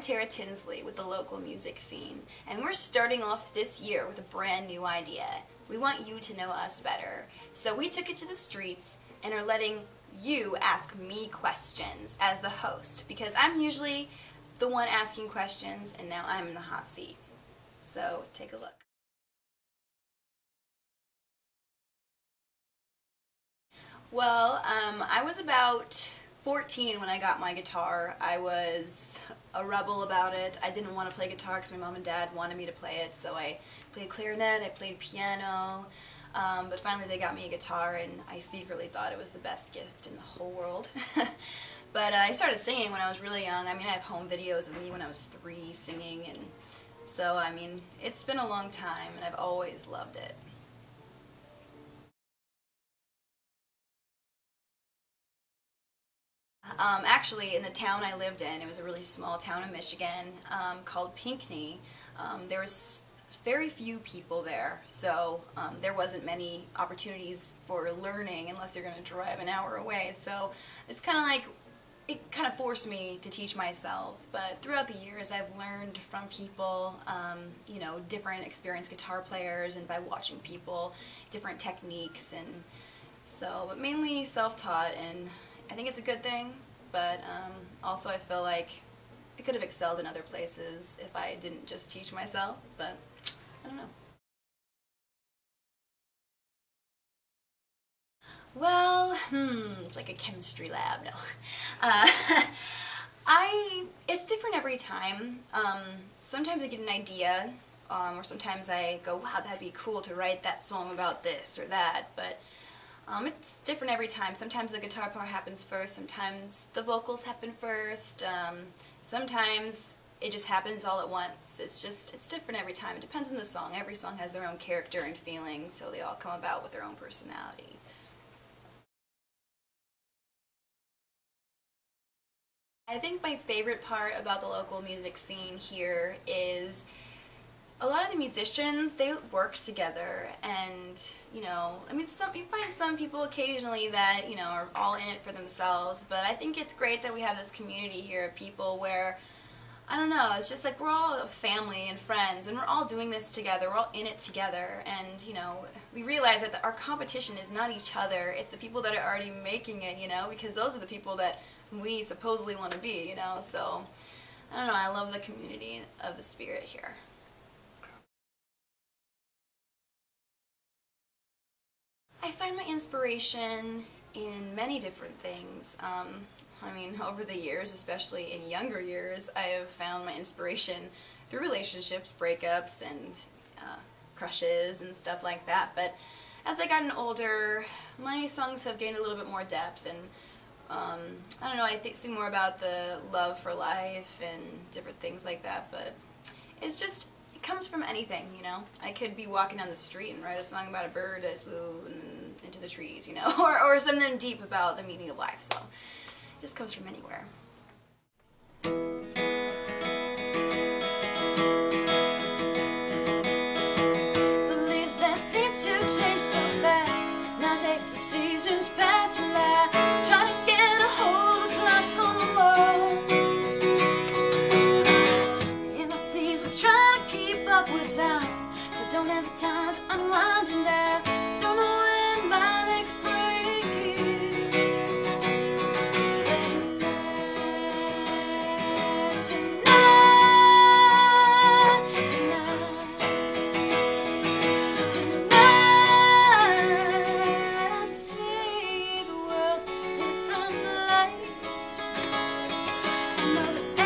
Tinsley with the local music scene, and we're starting off this year with a brand new idea. We want you to know us better. So we took it to the streets and are letting you ask me questions as the host, because I'm usually the one asking questions and now I'm in the hot seat. So take a look. Well, I was about 14 when I got my guitar. I was a rebel about it. I didn't want to play guitar because my mom and dad wanted me to play it, so I played clarinet, I played piano, but finally they got me a guitar, and I secretly thought it was the best gift in the whole world. But I started singing when I was really young. I mean, I have home videos of me when I was 3 singing, and so, I mean, it's been a long time, and I've always loved it. Actually, in the town I lived in, it was a really small town in Michigan called Pinckney. There was very few people there, so there wasn't many opportunities for learning unless you're going to drive an hour away. So it's kind of like, it kind of forced me to teach myself. But throughout the years, I've learned from people, you know, different experienced guitar players, and by watching people, different techniques, and so, but mainly self-taught, and I think it's a good thing, but also I feel like I could have excelled in other places if I didn't just teach myself, but I don't know. Well, it's like a chemistry lab, no. It's different every time. Sometimes I get an idea, or sometimes I go, wow, that'd be cool to write that song about this or that, but it's different every time. Sometimes the guitar part happens first, sometimes the vocals happen first, sometimes it just happens all at once. It's different every time. It depends on the song. Every song has their own character and feeling, so they all come about with their own personality. I think my favorite part about the local music scene here is a lot of the musicians, they work together, and, you know, I mean, you find some people occasionally that, you know, are all in it for themselves, but I think it's great that we have this community here of people where, I don't know, it's just like we're all a family and friends, and we're all doing this together, we're all in it together, and, you know, we realize that our competition is not each other, it's the people that are already making it, you know, because those are the people that we supposedly want to be, you know, so, I don't know, I love the community of the spirit here. I find my inspiration in many different things. I mean, over the years, especially in younger years, I have found my inspiration through relationships, breakups, and crushes and stuff like that. But as I gotten older, my songs have gained a little bit more depth, and I don't know, I sing more about the love for life and different things like that, but it's just, it comes from anything, you know. I could be walking down the street and write a song about a bird that flew into the trees, you know, or something deep about the meaning of life, so it just comes from anywhere. The leaves that seem to change so fast, now take the seasons pass by, trying to get a hold of the clock on the wall. In my seams I'm trying to keep up with time, so I don't have the time to unwind and I don't know when my next break is. But tonight I see the world different light. I know that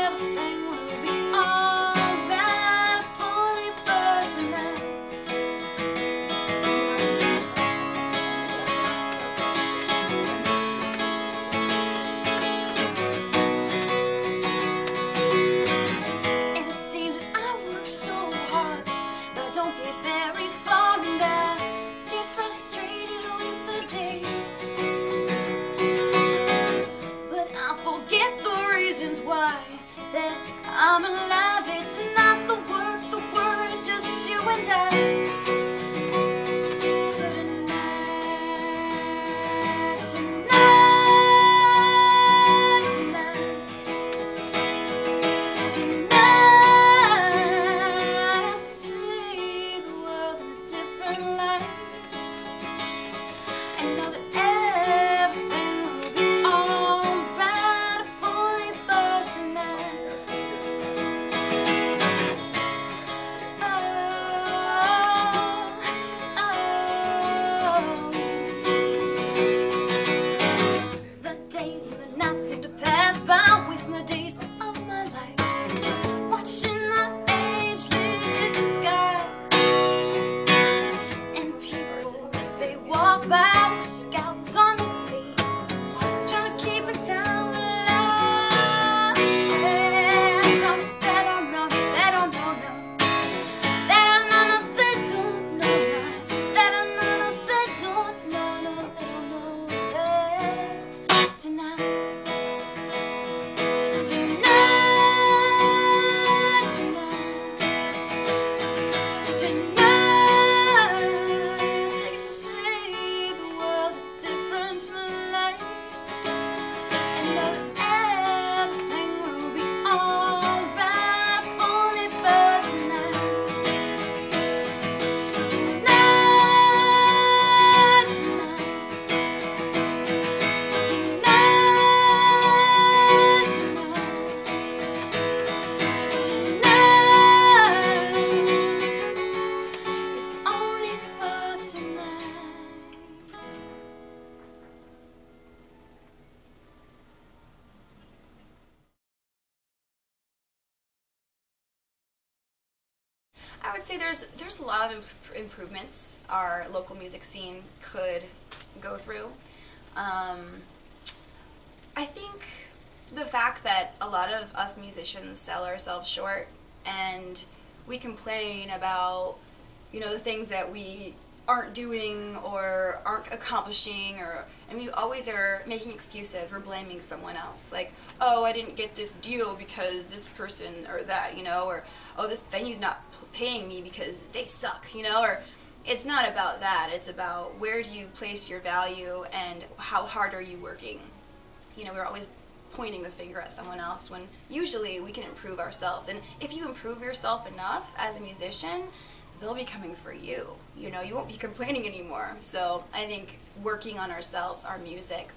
everything will be alright, only for tonight. And it seems that I work so hard, but I don't get very far, and I get frustrated with the days. But I forget the reasons why that I'm alive. It's not the work, the word, just you and I. So tonight, I would say there's a lot of improvements our local music scene could go through. I think the fact that a lot of us musicians sell ourselves short, and we complain about, you know, the things that we aren't doing or aren't accomplishing, and we always are making excuses. We're blaming someone else, like, oh, I didn't get this deal because this person or that, you know, or oh, this venue's not paying me because they suck, you know. Or it's not about that. It's about where do you place your value and how hard are you working. You know, we're always pointing the finger at someone else when usually we can improve ourselves. And if you improve yourself enough as a musician, they'll be coming for you. You know, you won't be complaining anymore. So I think working on ourselves, our music,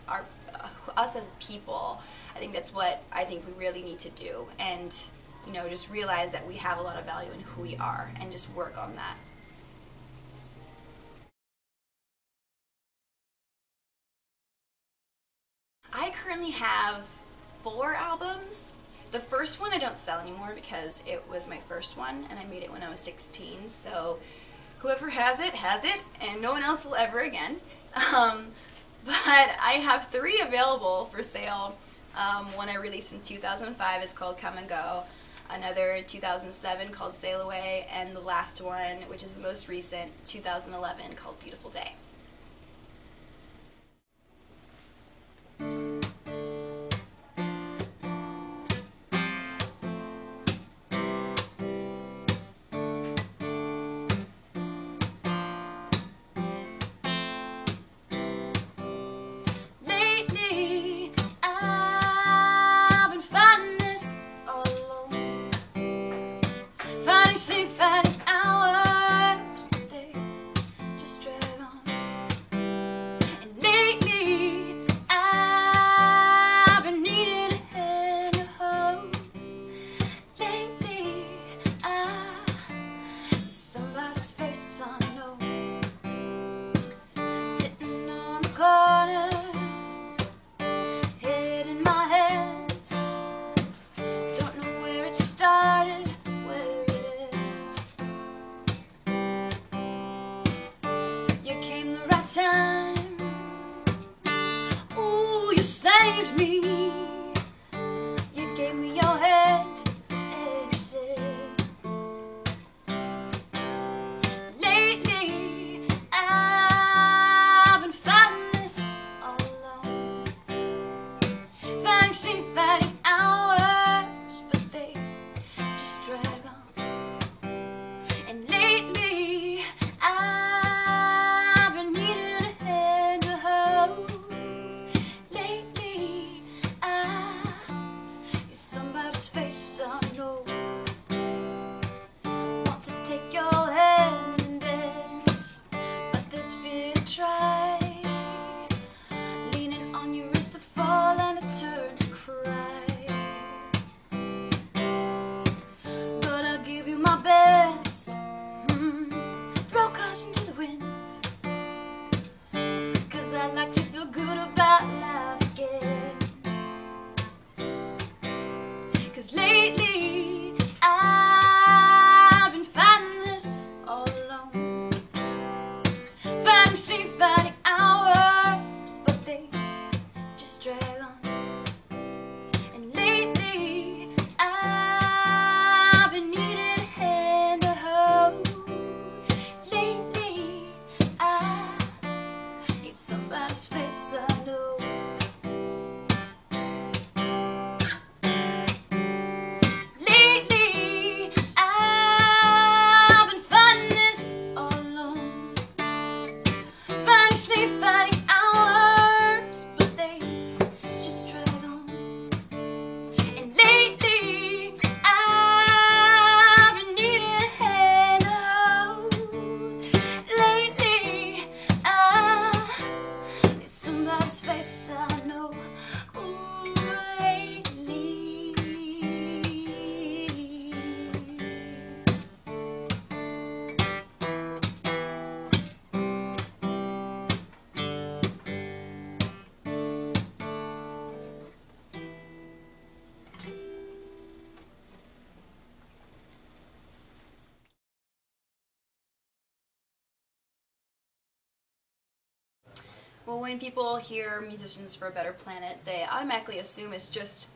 us as people, I think that's what I think we really need to do. And, you know, just realize that we have a lot of value in who we are and just work on that. I currently have 4 albums. The first one I don't sell anymore because it was my first one and I made it when I was 16, so whoever has it, and no one else will ever again. But I have 3 available for sale. One I released in 2005 is called Come and Go, another in 2007 called Sail Away, and the last one, which is the most recent, 2011, called Beautiful Day. Ooh, you saved me. You gave me your hand and you said, lately I've been fighting this all alone. Fighting sleep, fighting hours, but they just drag on. And lately I've been needing a hand to hold. Lately Well, when people hear Musicians for a Better Planet, they automatically assume it's just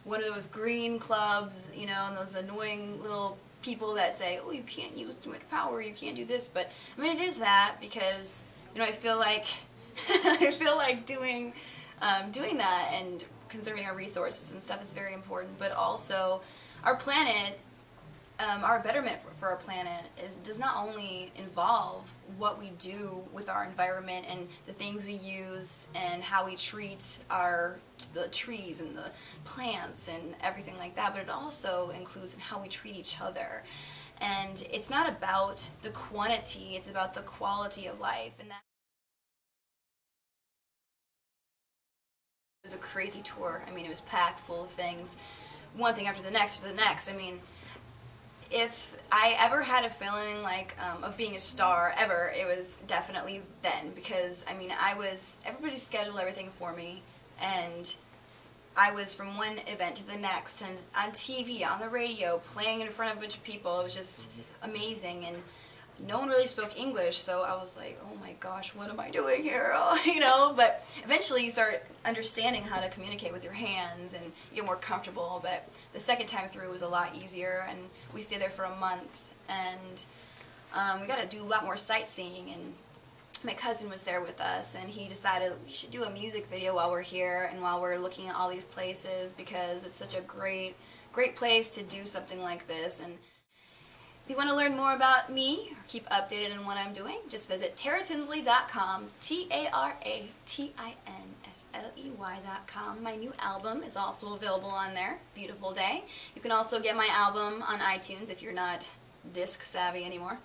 one of those green clubs, you know, and those annoying little people that say, oh, you can't use too much power, you can't do this. But I mean, it is that, because, you know, I feel like I feel like doing that and conserving our resources and stuff is very important. But also, our planet, our betterment for our planet does not only involve what we do with our environment and the things we use and how we treat the trees and the plants and everything like that, but it also includes in how we treat each other. And it's not about the quantity, it's about the quality of life. And that was a crazy tour. I mean, it was packed full of things, one thing after the next after the next. I mean, if I ever had a feeling like of being a star ever, it was definitely then, because I mean, everybody scheduled everything for me, and I was from one event to the next, and on TV, on the radio, playing in front of a bunch of people. It was just amazing, and no one really spoke English, so I was like, oh my gosh, what am I doing here? You know, but eventually you start understanding how to communicate with your hands and you get more comfortable. But the second time through was a lot easier, and we stayed there for a month, and we got to do a lot more sightseeing. And my cousin was there with us, and he decided we should do a music video while we're here and while we're looking at all these places, because it's such a great place to do something like this. And if you want to learn more about me or keep updated on what I'm doing, just visit taratinsley.com, TARATINSLEY.com. My new album is also available on there, Beautiful Day. You can also get my album on iTunes if you're not disc savvy anymore.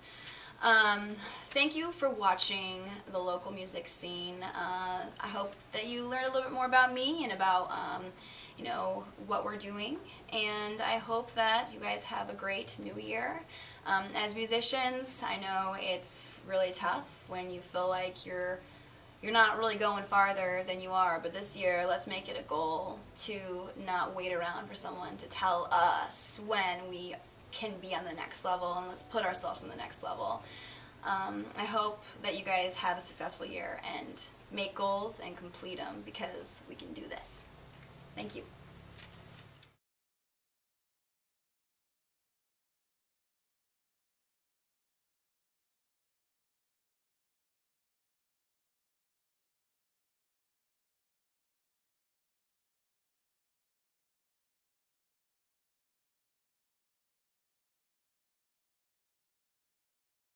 Thank you for watching the local music scene. I hope that you learn a little bit more about me and about you know, what we're doing, and I hope that you guys have a great new year. As musicians, I know it's really tough when you feel like you're not really going farther than you are, but this year, let's make it a goal to not wait around for someone to tell us when we can be on the next level, and let's put ourselves on the next level. I hope that you guys have a successful year and make goals and complete them, because we can do this. Thank you.